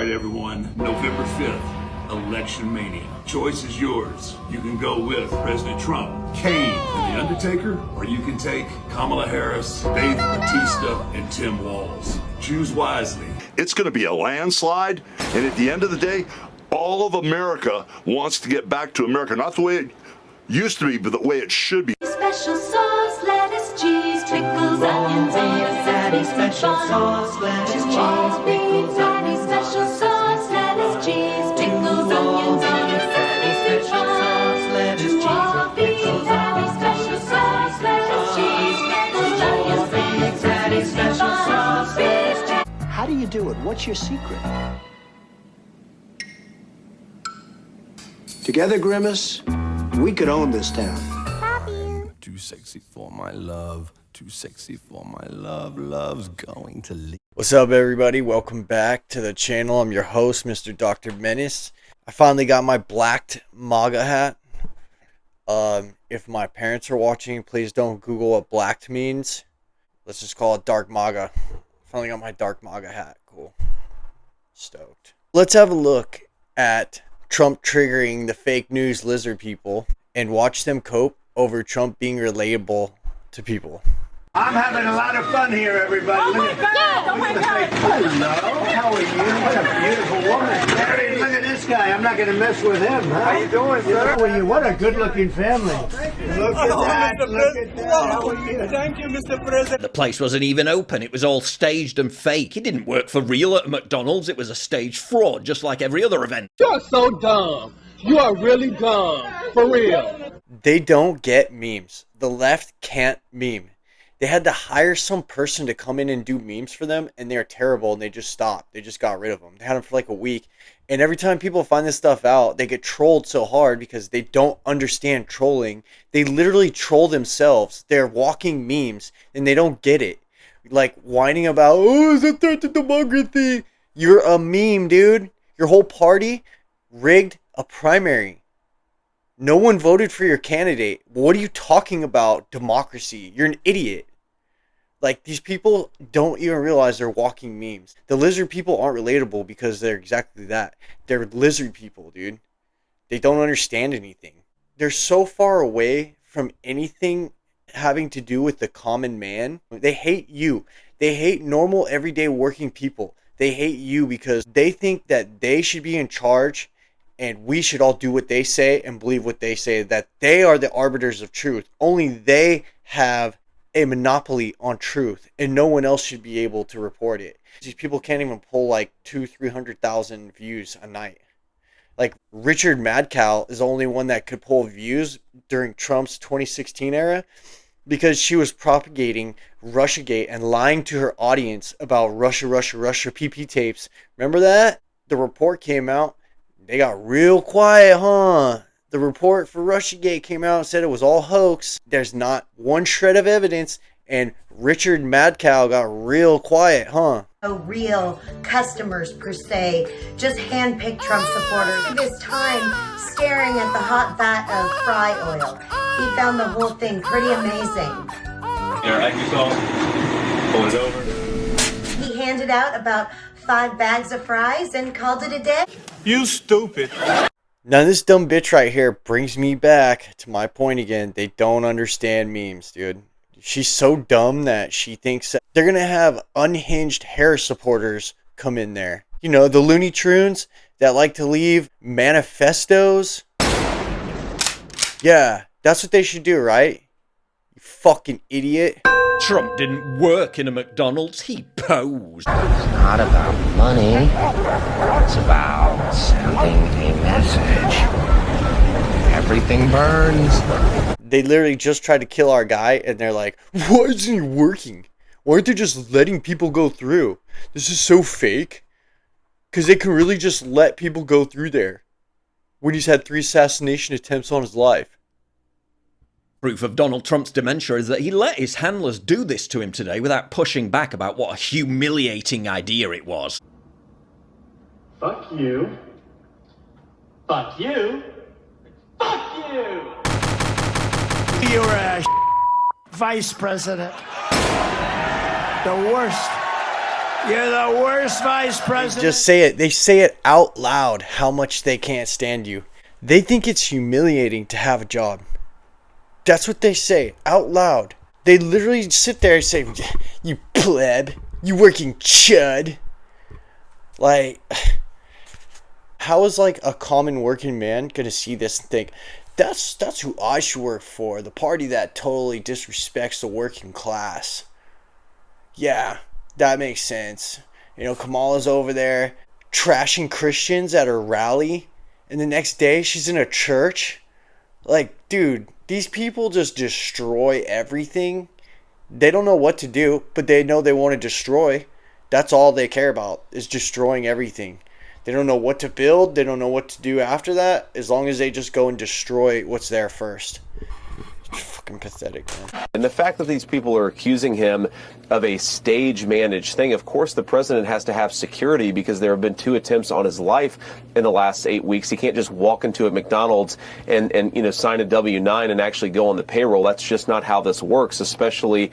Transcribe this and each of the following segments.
right, everyone. November 5th, election mania. Choice is yours. You can go with President Trump, Kane, and The Undertaker, or you can take Kamala Harris, Dave Bautista, and Tim Walz. Choose wisely. It's going to be a landslide, and at the end of the day, all of America wants to get back to America. Not the way it used to be, but the way it should be. Special sauce, lettuce, cheese, pickles, onions, and patty. Special sauce, lettuce, cheese, pickles, onions, special sauce, lettuce, cheese, pickles, onions, and patty. Special sauce, lettuce, cheese, pickles, onions, special sauce, lettuce, cheese, pickles, onions, and patty. Special sauce, lettuce. How do you do it? What's your secret? Together, Grimace, we could own this town. Too sexy for my love, too sexy for my love, love's going to leave. What's up, everybody? Welcome back to the channel. I'm your host, Mr. Dr. Menace. I finally got my blacked MAGA hat. If my parents are watching, please don't Google what blacked means. Let's just call it dark MAGA. Finally got my dark MAGA hat. Cool. Stoked. Let's have a look at Trump triggering the fake news lizard people and watch them cope over Trump being relatable to people. I'm having a lot of fun here, everybody. Look at that. Oh my God. Hello. How are you? What a beautiful woman. Mary, look at this guy. I'm not going to mess with him, huh? How you doing, sir? What a good-looking family. Look at that. Look at that. How are you? Thank you, Mr. President. The place wasn't even open. It was all staged and fake. It didn't work for real at McDonald's. It was a staged fraud, just like every other event. You're so dumb. You are really dumb. For real. They don't get memes. The left can't meme. They had to hire some person to come in and do memes for them, and they're terrible, and they just stopped. They just got rid of them. They had them for like a week, and every time people find this stuff out, they get trolled so hard because they don't understand trolling. They literally troll themselves. They're walking memes, and they don't get it. Like, whining about, oh, it's a threat to democracy. You're a meme, dude. Your whole party rigged a primary. No one voted for your candidate. What are you talking about, democracy? You're an idiot. Like, these people don't even realize they're walking memes. The lizard people aren't relatable because they're exactly that. They're lizard people, dude. They don't understand anything. They're so far away from anything having to do with the common man. They hate you. They hate normal, everyday working people. They hate you because they think that they should be in charge and we should all do what they say and believe what they say, that they are the arbiters of truth. Only they have a monopoly on truth, and no one else should be able to report it. These people can't even pull like 200,000-300,000 views a night. Like, Richard Madcow is the only one that could pull views during Trump's 2016 era because she was propagating Russiagate and lying to her audience about Russia PP tapes. Remember that? The report came out. They got real quiet, huh? The report for Russiagate came out and said it was all hoax. There's not one shred of evidence, and Richard Madcow got real quiet, huh? No real customers per se, just hand-picked Trump supporters. This time, staring at the hot vat of fry oil. He found the whole thing pretty amazing. Your exosome was over. He handed out about 5 bags of fries and called it a day. You stupid. Now this dumb bitch right here brings me back to my point again. They don't understand memes, dude. She's so dumb that she thinks that they're going to have unhinged Harris supporters come in there. You know, the Looney Tunes that like to leave manifestos. Yeah, that's what they should do, right? You fucking idiot. Trump didn't work in a McDonald's. He posed. It's not about money. It's about sending a message. Everything burns. They literally just tried to kill our guy, and they're like, why isn't he working? Why aren't they just letting people go through? This is so fake. Because they can really just let people go through there when he's had 3 assassination attempts on his life. Proof of Donald Trump's dementia is that he let his handlers do this to him today without pushing back about what a humiliating idea it was. Fuck you. Fuck you. Fuck you. You're a vice president. The worst. You're the worst vice president. Just say it. They say it out loud how much they can't stand you. They think it's humiliating to have a job. That's what they say out loud. They literally sit there and say, you pleb, you working chud. Like, how is like a common working man gonna see this and think, that's who I should work for, the party that totally disrespects the working class. Yeah, that makes sense. You know, Kamala's over there trashing Christians at her rally, and the next day she's in a church. Like, dude, these people just destroy everything. They don't know what to do, but they know they want to destroy. That's all they care about, is destroying everything. They don't know what to build. They don't know what to do after that, as long as they just go and destroy what's there first. It's fucking pathetic, man. And the fact that these people are accusing him of a stage-managed thing, of course the president has to have security because there have been 2 attempts on his life in the last 8 weeks. He can't just walk into a McDonald's and sign a W-9 and actually go on the payroll. That's just not how this works, especially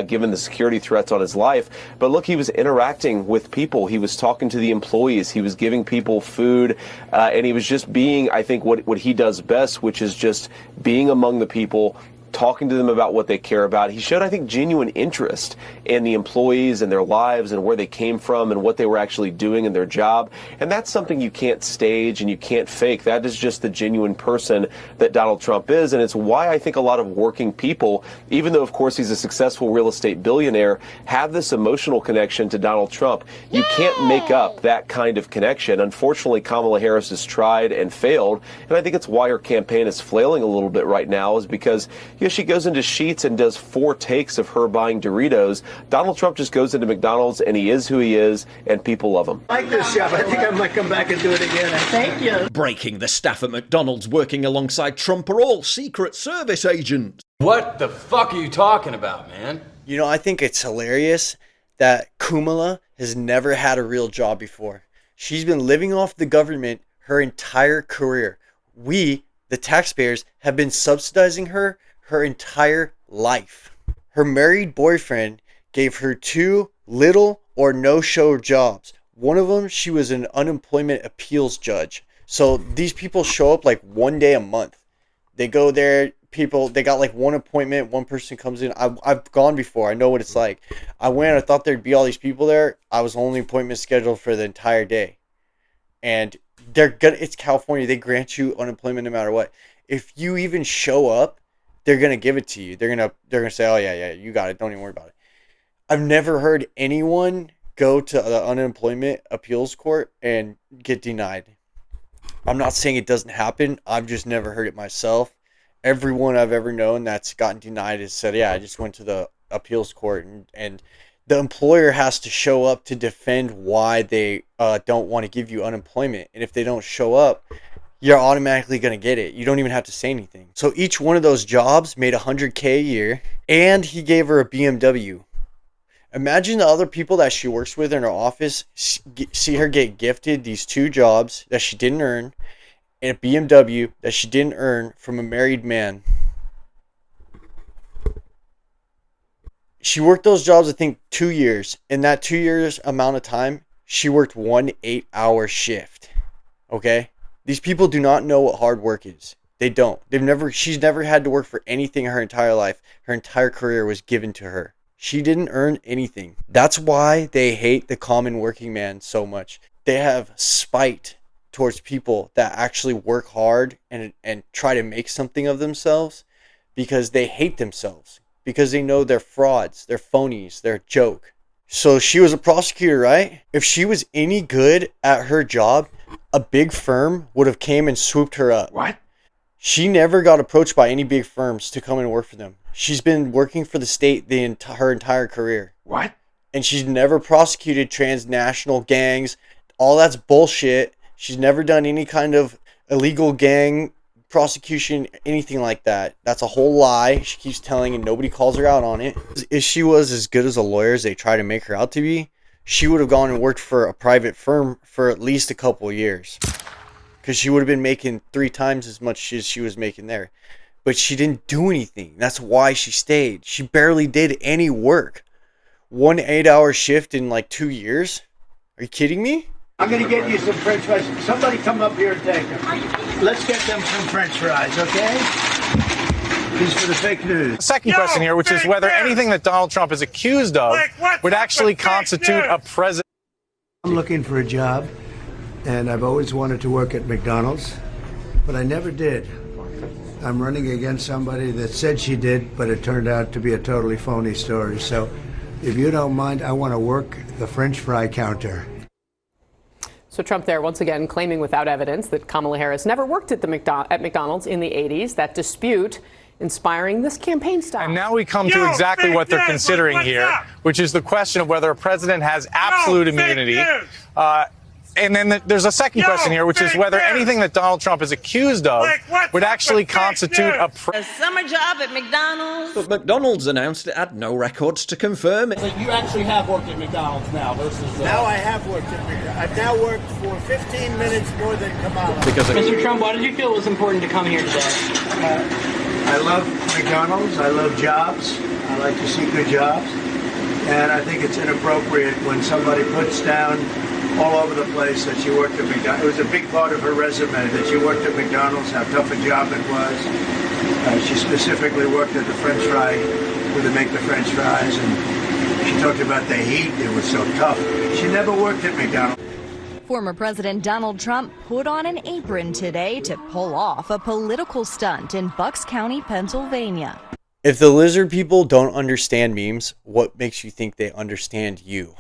given the security threats on his life. But look, he was interacting with people. He was talking to the employees. He was giving people food, and he was just being, I think, what he does best, which is just being among the people, talking to them about what they care about. He showed, I think, genuine interest in the employees and their lives and where they came from and what they were actually doing in their job. And that's something you can't stage and you can't fake. That is just the genuine person that Donald Trump is. And it's why I think a lot of working people, even though, of course, he's a successful real estate billionaire, have this emotional connection to Donald Trump. You can't make up that kind of connection. Unfortunately, Kamala Harris has tried and failed. And I think it's why her campaign is flailing a little bit right now, is because she goes into Sheets and does 4 takes of her buying Doritos. Donald Trump just goes into McDonald's and he is who he is, and people love him. I like this job. I think I might come back and do it again. Thank you. Breaking, the staff at McDonald's working alongside Trump are all Secret Service agents. What the fuck are you talking about, man? You know, I think it's hilarious that Kamala has never had a real job before. She's been living off the government her entire career. We, the taxpayers, have been subsidizing her entire life. Her married boyfriend gave her 2 little or no show jobs. One of them, she was an unemployment appeals judge. So these people show up like 1 day a month. They go there, they got like 1 appointment, 1 person comes in. I've gone before. I know what it's like. I went, I thought there'd be all these people there. I was only appointment scheduled for the entire day. And it's California. They grant you unemployment no matter what. If you even show up, they're gonna give it to you. They're gonna say, "Oh yeah, you got it. Don't even worry about it." I've never heard anyone go to the unemployment appeals court and get denied. I'm not saying it doesn't happen. I've just never heard it myself. Everyone I've ever known that's gotten denied has said, "Yeah, I just went to the appeals court," and the employer has to show up to defend why they don't want to give you unemployment. And if they don't show up, you're automatically going to get it. You don't even have to say anything. So each one of those jobs made $100K a year, and he gave her a BMW. Imagine the other people that she works with in her office see her get gifted these 2 jobs that she didn't earn, and a BMW that she didn't earn from a married man. She worked those jobs, I think, 2 years. In that 2 years amount of time, she worked 1 8-hour shift. Okay? These people do not know what hard work is. They don't. She's never had to work for anything her entire life. Her entire career was given to her. She didn't earn anything. That's why they hate the common working man so much. They have spite towards people that actually work hard and try to make something of themselves, because they hate themselves, because they know they're frauds, they're phonies, they're a joke. So she was a prosecutor, right? If she was any good at her job, a big firm would have came and swooped her up. What? She never got approached by any big firms to come and work for them. She's been working for the state her entire career. What? And she's never prosecuted transnational gangs. All that's bullshit. She's never done any kind of illegal gang prosecution, anything like that. That's a whole lie. She keeps telling and nobody calls her out on it. If she was as good as a lawyer as they try to make her out to be, she would have gone and worked for a private firm for at least a couple of years, because she would have been making 3 times as much as she was making there. But she didn't do anything. That's why she stayed. She barely did any work. 1 8-hour shift in like 2 years? Are you kidding me? I'm going to get you some french fries. Somebody come up here and take them. Let's get them some french fries, okay? These for the fake news. Second question here, which is whether anything that Donald Trump is accused of would actually constitute a president. I'm looking for a job, and I've always wanted to work at McDonald's, but I never did. I'm running against somebody that said she did, but it turned out to be a totally phony story. So if you don't mind, I want to work the French fry counter. So Trump there once again claiming without evidence that Kamala Harris never worked at McDonald's in the 80s. That dispute inspiring this campaign style. And now we come to exactly what they're considering here, which is the question of whether a president has absolute immunity. And then there's a second question here, which is whether anything that Donald Trump is accused of would actually constitute a summer job at McDonald's. But McDonald's announced it had no records to confirm it. So you actually have worked at McDonald's now versus... Now I have worked at McDonald's. I've now worked for 15 minutes more than Kamala. Because Mr. Trump, why did you feel it was important to come here today? I love McDonald's. I love jobs. I like to see good jobs. And I think it's inappropriate when somebody puts down all over the place that she worked at McDonald's. It was a big part of her resume that she worked at McDonald's, how tough a job it was. She specifically worked at the French fry, where they make the French fries, and she talked about the heat. It was so tough. She never worked at McDonald's. Former President Donald Trump put on an apron today to pull off a political stunt in Bucks County, Pennsylvania. If the lizard people don't understand memes, what makes you think they understand you?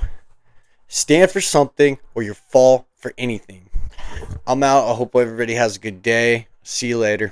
Stand for something or you fall for anything. I'm out. I hope everybody has a good day. See you later.